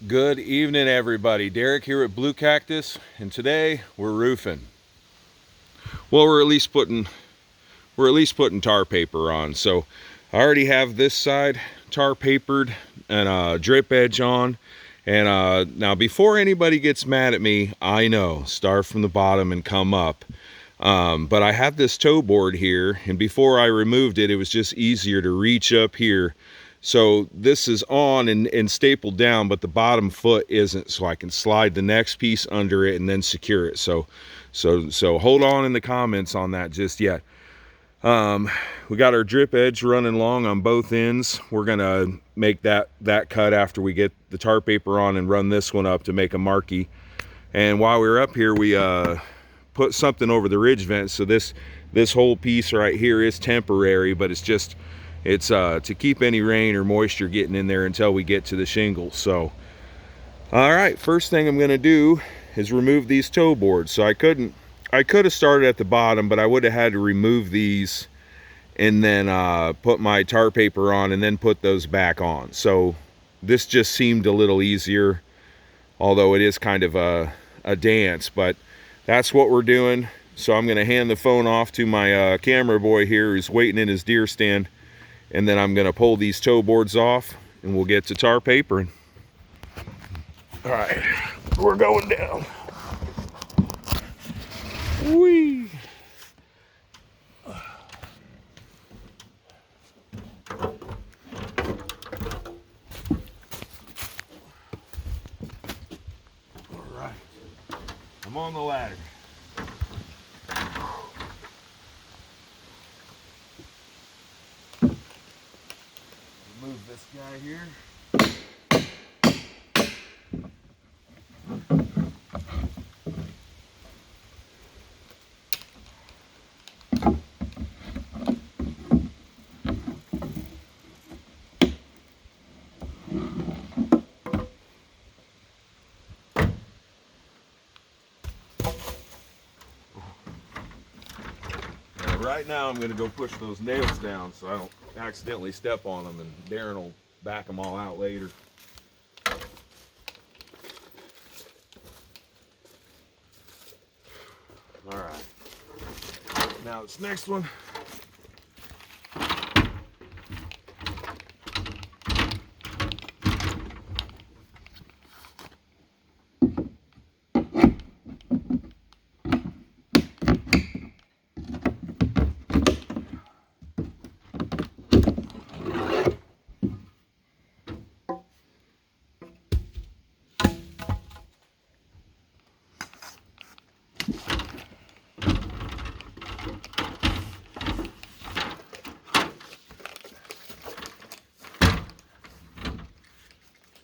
Good evening, everybody. Derek here at Blue Cactus, and today we're roofing. Well, we're at least putting tar paper on. So I already have this side tar papered and a drip edge on. And now, before anybody gets mad at me, I know start from the bottom and come up. But I have this toe board here, and before I removed it, it was just easier to reach up here. So this is on and stapled down, but the bottom foot isn't, so I can slide the next piece under it and then secure it. So hold on in the comments on that just yet. We got our drip edge running long on both ends. We're gonna make that cut after we get the tar paper on and run this one up to make a marquee. And while we were up here, we put something over the ridge vent. So this whole piece right here is temporary, but it's to keep any rain or moisture getting in there until we get to the shingles. So all right, first thing I'm gonna do is remove these toe boards. So I could have started at the bottom, but I would have had to remove these and then put my tar paper on and then put those back on. So this just seemed a little easier, although it is kind of a dance, but that's what we're doing. So I'm gonna hand the phone off to my camera boy here who's waiting in his deer stand, and then I'm gonna pull these toe boards off and we'll get to tar papering. All right, we're going down. Whee! All right, I'm on the ladder. Move this guy here. Right now I'm going to go push those nails down so I don't accidentally step on them, and Daren will back them all out later. All right, now this next one,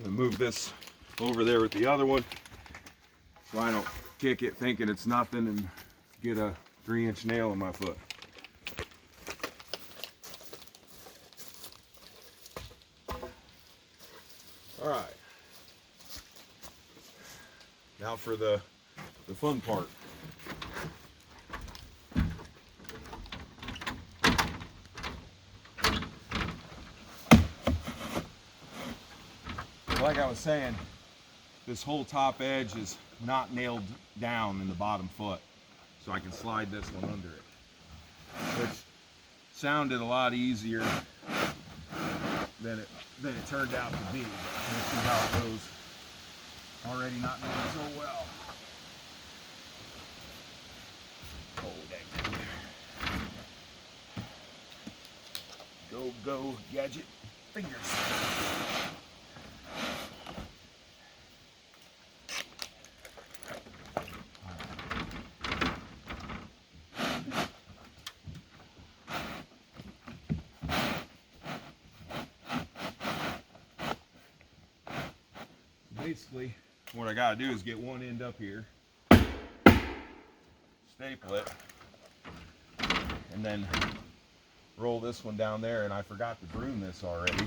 move this over there with the other one so I don't kick it thinking it's nothing and get a 3-inch nail in my foot. All right, now for the fun part. Like I was saying, this whole top edge is not nailed down in the bottom foot, so I can slide this one under it, which sounded a lot easier than it turned out to be. Let's see how it goes. Already not doing so well. Oh, dang. Go, gadget fingers. Basically, what I gotta do is get one end up here, staple it, and then roll this one down there. And I forgot to broom this already.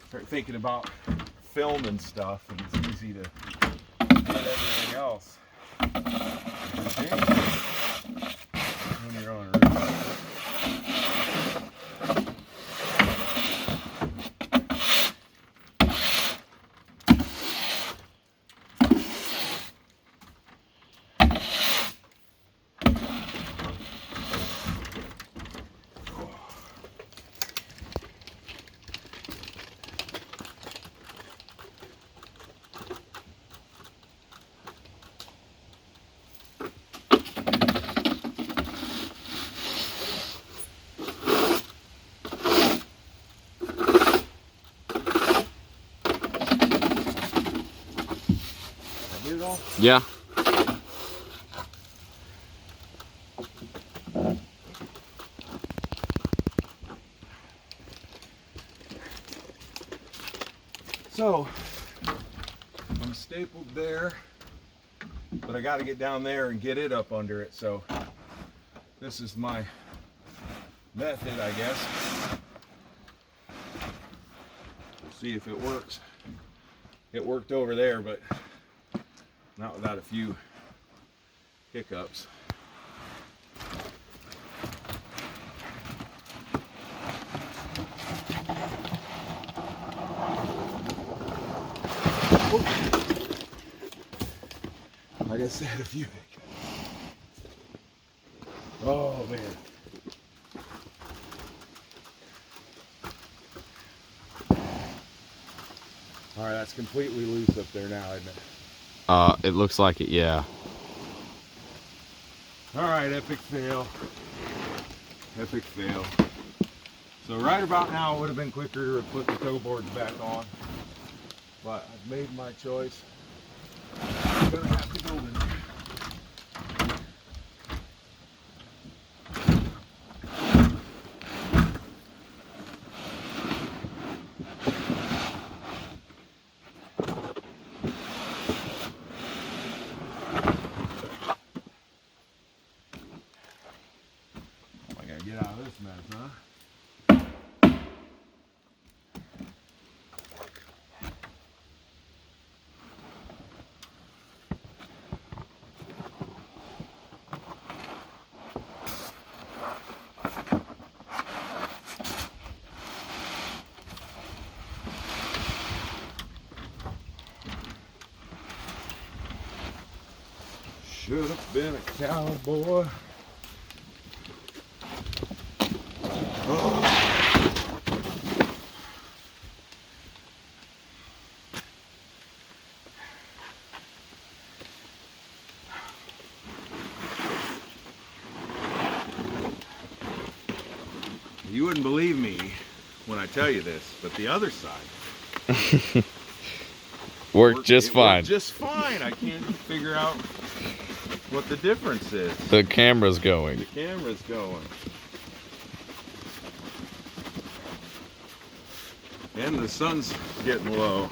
Start thinking about film and stuff, and it's easy to get everything else. When you're on a roof. now? Yeah. So, I'm stapled there, but I got to get down there and get it up under it. So, this is my method, I guess. See if it works. It worked over there, but not without a few hiccups. Like I said, a few hiccups. Oh man. All right, that's completely loose up there now, isn't it? It looks like it, yeah. All right, epic fail. Epic fail. So right about now it would have been quicker to put the toe boards back on, but I've made my choice. I'm gonna have to go in there. I gotta get out of this mess, huh? Should have been a cowboy. Oh. You wouldn't believe me when I tell you this, but the other side Worked just fine. Worked just fine. I can't figure out what the difference is. The camera's going. The camera's going. And the sun's getting low.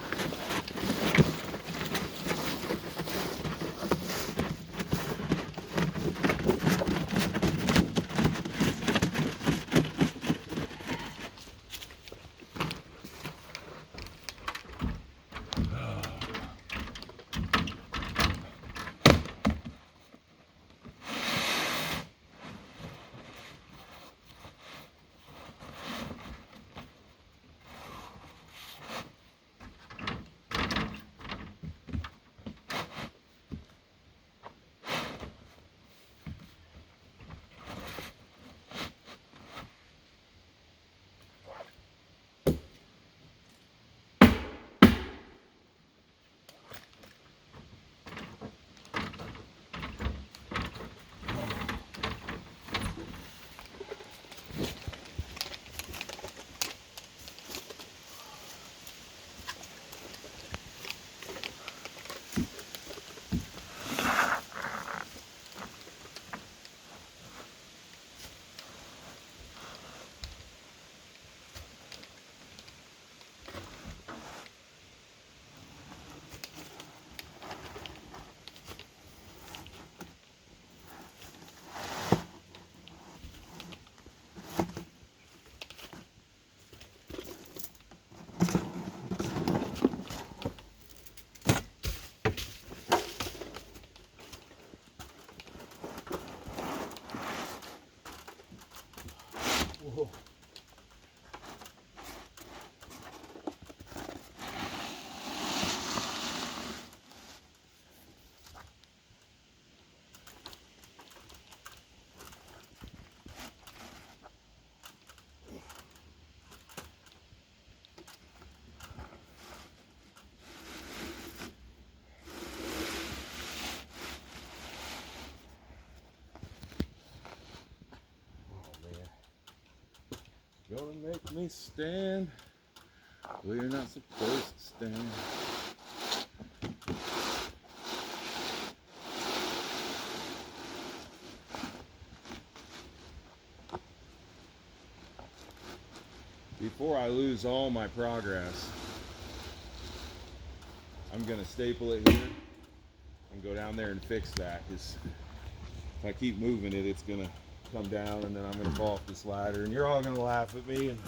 Whoa. Gonna make me stand where you're not supposed to stand. before I lose all my progress, I'm gonna staple it here and go down there and fix that, because if I keep moving it, it's gonna come down and then I'm gonna fall off this ladder and you're all gonna laugh at me. And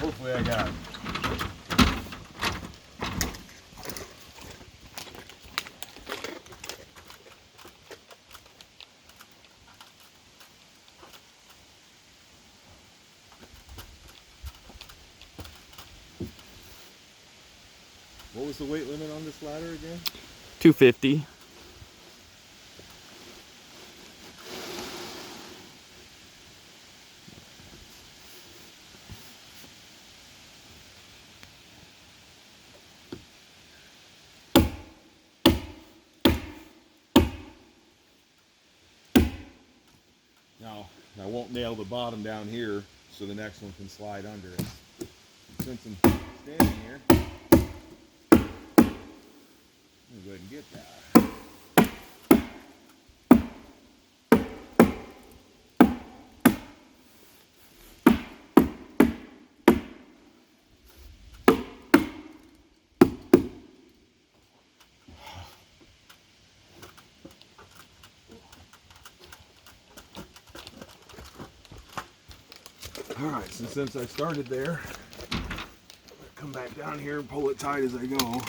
hopefully I got it. What was the weight limit on this ladder again? 250. Now, I won't nail the bottom down here so the next one can slide under it. Since I'm standing here, I'm gonna go ahead and get that. All right, so since I started there, I'm gonna come back down here and pull it tight as I go.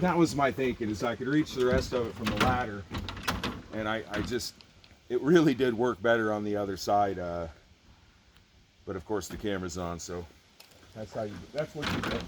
That was my thinking, is I could reach the rest of it from the ladder, and I just, it really did work better on the other side, but of course the camera's on, so that's what you do.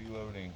Reloading.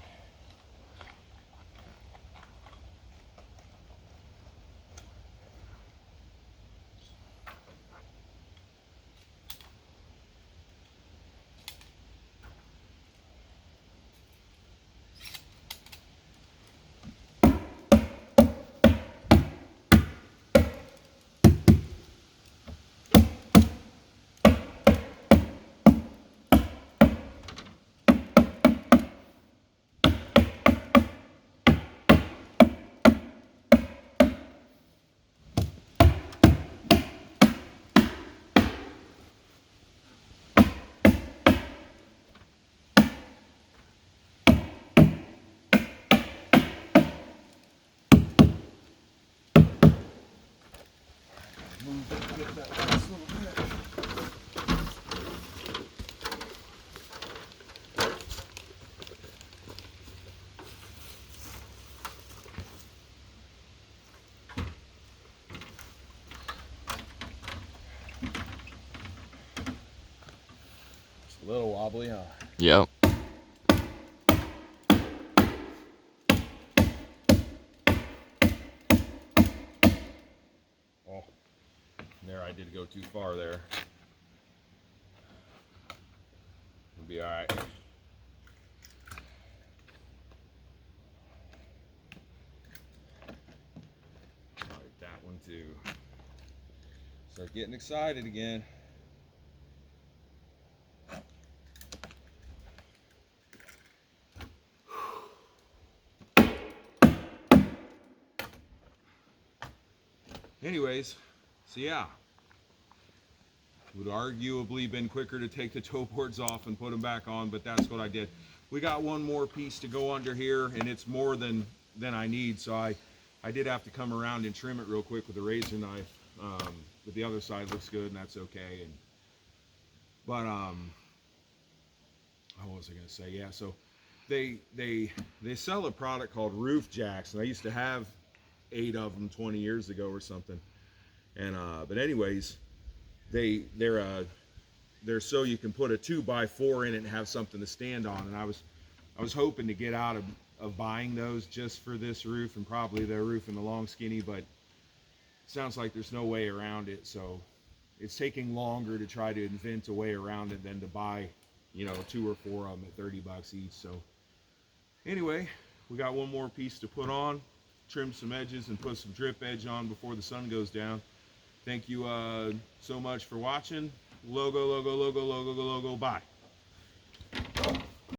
little wobbly, huh? Yep. Oh, there, I did go too far there. It'll be all right. All right, that one too. Start getting excited again. Anyways, so yeah, would arguably been quicker to take the toe boards off and put them back on, but that's what I did. We got one more piece to go under here, and it's more than I need, so I did have to come around and trim it real quick with a razor knife. But the other side looks good, and that's okay. But what was I gonna say? Yeah, so they sell a product called roof jacks, and I used to have 8 of them 20 years ago or something. And but anyways, they're so you can put a 2x4 in it and have something to stand on. And I was hoping to get out of buying those just for this roof and probably the roof in the long skinny, but it sounds like there's no way around it. So it's taking longer to try to invent a way around it than to buy, 2 or 4 of them at 30 bucks each. So anyway, we got one more piece to put on, trim some edges and put some drip edge on before the sun goes down. Thank you so much for watching. Logo, bye.